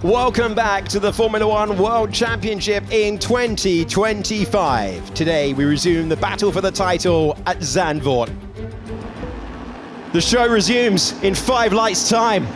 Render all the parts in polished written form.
Welcome back to the Formula One World Championship in 2025. Today we resume the battle for the title at Zandvoort. The show resumes in 5 lights' time.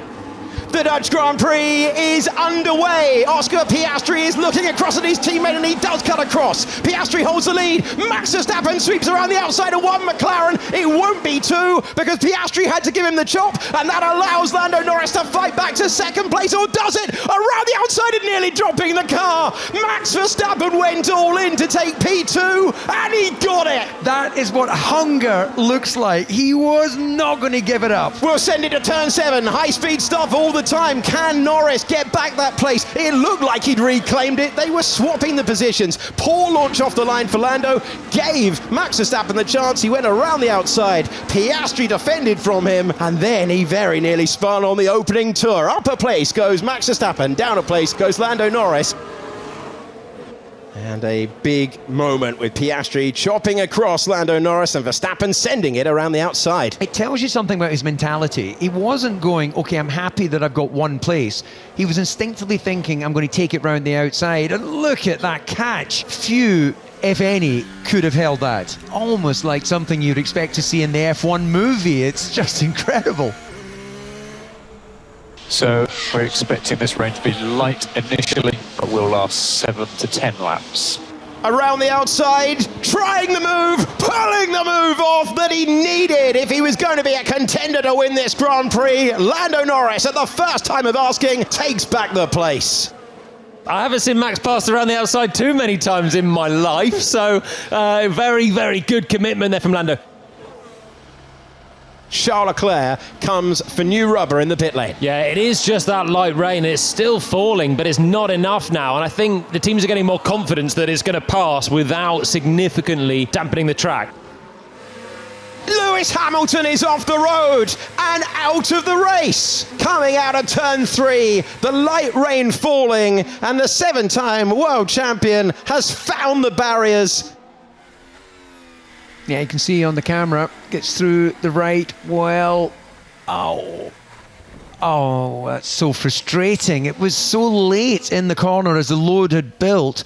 The Dutch Grand Prix is underway. Oscar Piastri is looking across at his teammate and he does cut across. Piastri holds the lead. Max Verstappen sweeps around the outside of one McLaren. It won't be two because Piastri had to give him the chop, and that allows Lando Norris to fight back to second place, or does it? Around the outside and nearly dropping the car. Max Verstappen went all in to take P2 and he got it. That is what hunger looks like. He was not going to give it up. We'll send it to turn 7. High speed stuff all the time. Can Norris get back that place? It looked like he'd reclaimed it. They were swapping the positions. Poor launch off the line for Lando. Gave Max Verstappen the chance. He went around the outside. Piastri defended from him, and then he very nearly spun on the opening tour. Up a place goes Max Verstappen. Down a place goes Lando Norris. And a big moment with Piastri chopping across Lando Norris and Verstappen sending it around the outside. It tells you something about his mentality. He wasn't going, okay, I'm happy that I've got one place. He was instinctively thinking, I'm going to take it round the outside. And look at that catch. Few, if any, could have held that. Almost like something you'd expect to see in the F1 movie. It's just incredible. So we're expecting this rain to be light initially, but will last 7 to 10 laps. Around the outside, trying the move, pulling the move off that he needed if he was going to be a contender to win this Grand Prix. Lando Norris, at the first time of asking, takes back the place. I haven't seen Max pass around the outside too many times in my life, so very, very good commitment there from Lando. Charles Leclerc comes for new rubber in the pit lane. Yeah, it is just that light rain. It's still falling, but it's not enough now. And I think the teams are getting more confidence that it's going to pass without significantly dampening the track. Lewis Hamilton is off the road and out of the race. Coming out of turn 3, the light rain falling, and the 7-time world champion has found the barriers. Yeah, you can see on the camera, gets through the right well. Oh, that's so frustrating. It was so late in the corner as the load had built.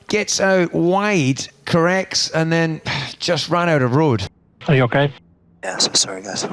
Gets out wide, corrects, and then just ran out of road. Are you okay? Yeah, so sorry guys.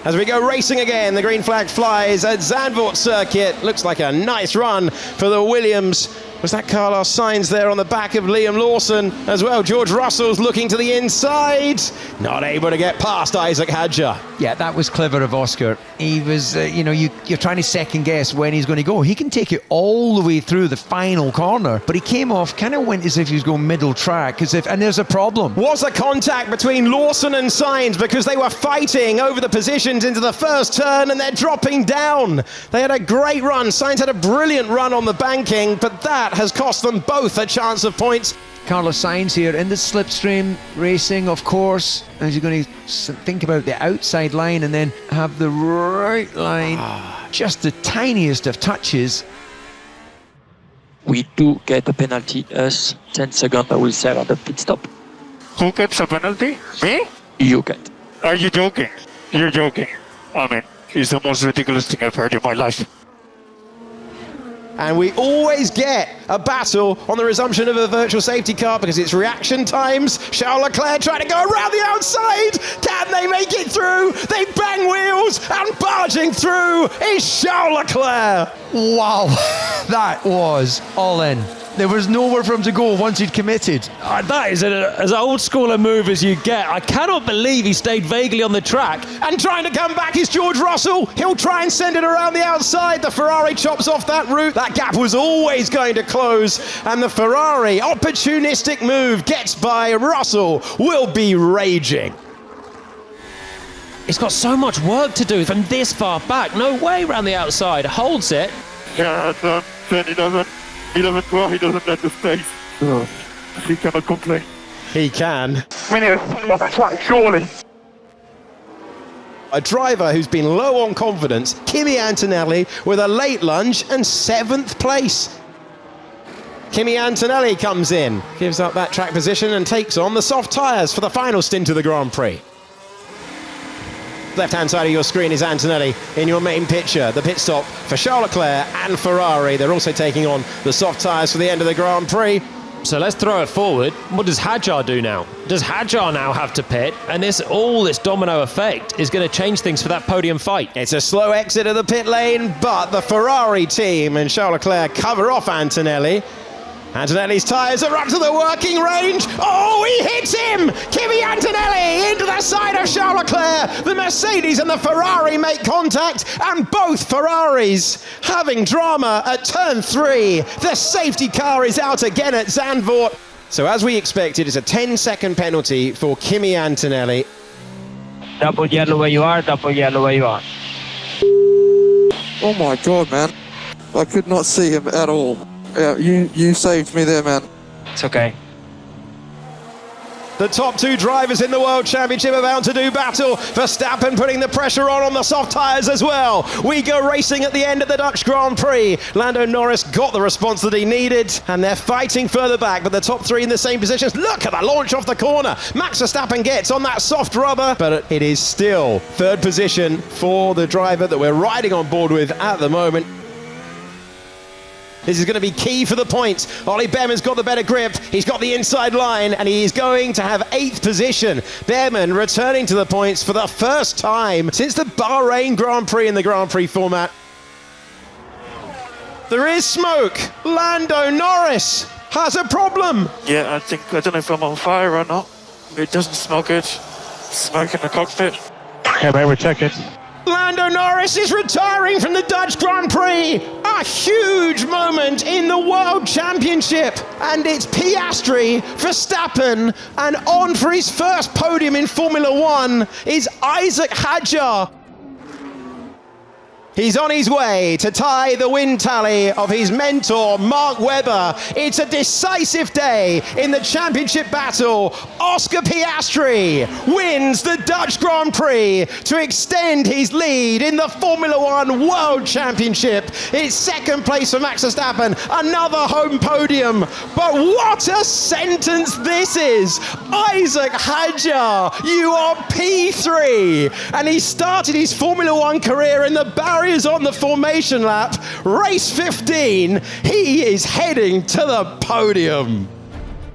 As we go racing again, the green flag flies at Zandvoort circuit. Looks like a nice run for the Williams. Was that Carlos Sainz there on the back of Liam Lawson as well? George Russell's looking to the inside. Not able to get past Isaac Hadjar. Yeah, that was clever of Oscar. He was, you're trying to second guess when he's going to go. He can take it all the way through the final corner, but he came off, kind of went as if he was going middle track, and there's a problem. Was a contact between Lawson and Sainz because they were fighting over the positions into the first turn and they're dropping down. They had a great run. Sainz had a brilliant run on the banking, but that has cost them both a chance of points. Carlos Sainz here in the slipstream racing, of course, as you're going to think about the outside line and then have the right line, just the tiniest of touches. We do get a penalty, us, 10 seconds I will say at the pit stop. Who gets a penalty? Me? You get. Are you joking? You're joking. I mean, it's the most ridiculous thing I've heard in my life. And we always get a battle on the resumption of a virtual safety car because it's reaction times. Charles Leclerc trying to go around the outside. Can they make it through? They bang wheels, and barging through is Charles Leclerc. Wow, that was all in. There was nowhere for him to go once he'd committed. That is as old school a move as you get. I cannot believe he stayed vaguely on the track. And trying to come back is George Russell. He'll try and send it around the outside. The Ferrari chops off that route. That gap was always going to close. And the Ferrari, opportunistic move, gets by Russell, will be raging. He's got so much work to do from this far back. No way around the outside. Holds it. Yeah, then he doesn't let the space. He cannot complain. He can. We need a track, surely. A driver who's been low on confidence, Kimi Antonelli, with a late lunge and 7th place. Kimi Antonelli comes in, gives up that track position and takes on the soft tyres for the final stint of the Grand Prix. Left-hand side of your screen is Antonelli in your main picture. The pit stop for Charles Leclerc and Ferrari. They're also taking on the soft tyres for the end of the Grand Prix. So let's throw it forward. What does Hadjar do now? Does Hadjar now have to pit? And all this domino effect is going to change things for that podium fight. It's a slow exit of the pit lane, but the Ferrari team and Charles Leclerc cover off Antonelli. Antonelli's tyres are up to the working range. Oh, he hits him! Kimi Antonelli into the side of Charles Leclerc. The Mercedes and the Ferrari make contact, and both Ferraris having drama at turn 3. The safety car is out again at Zandvoort. So as we expected, it's a 10-second penalty for Kimi Antonelli. Double yellow where you are, double yellow where you are. Oh my god, man. I could not see him at all. Yeah, you saved me there, man. It's okay. The top 2 drivers in the World Championship are about to do battle. Verstappen putting the pressure on the soft tyres as well. We go racing at the end of the Dutch Grand Prix. Lando Norris got the response that he needed, and they're fighting further back, but the top 3 in the same positions. Look at the launch off the corner. Max Verstappen gets on that soft rubber, but it is still 3rd position for the driver that we're riding on board with at the moment. This is going to be key for the points. Ollie Behrman's got the better grip. He's got the inside line, and he is going to have 8th position. Behrman returning to the points for the first time since the Bahrain Grand Prix in the Grand Prix format. There is smoke. Lando Norris has a problem. Yeah, I don't know if I'm on fire or not. It doesn't smell good. Smoke in the cockpit. Yeah, mate, we're checking. Lando Norris is retiring from the Dutch Grand Prix. A huge moment in the World Championship. And it's Piastri, Verstappen, and on for his first podium in Formula One is Isaac Hadjar. He's on his way to tie the win tally of his mentor, Mark Webber. It's a decisive day in the championship battle. Oscar Piastri wins the Dutch Grand Prix to extend his lead in the Formula One World Championship. It's 2nd place for Max Verstappen, another home podium. But what a sentence this is. Isaac Hadjar, you are P3. And he started his Formula One career in the barriers on the formation lap. Race 15, he is heading to the podium.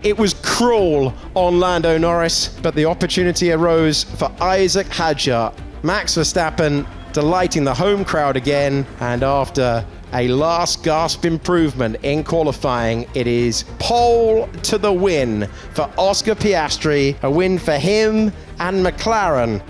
It was cruel on Lando Norris, but the opportunity arose for Isaac Hadjar. Max Verstappen delighting the home crowd again, and after a last gasp improvement in qualifying, it is pole to the win for Oscar Piastri, a win for him and McLaren.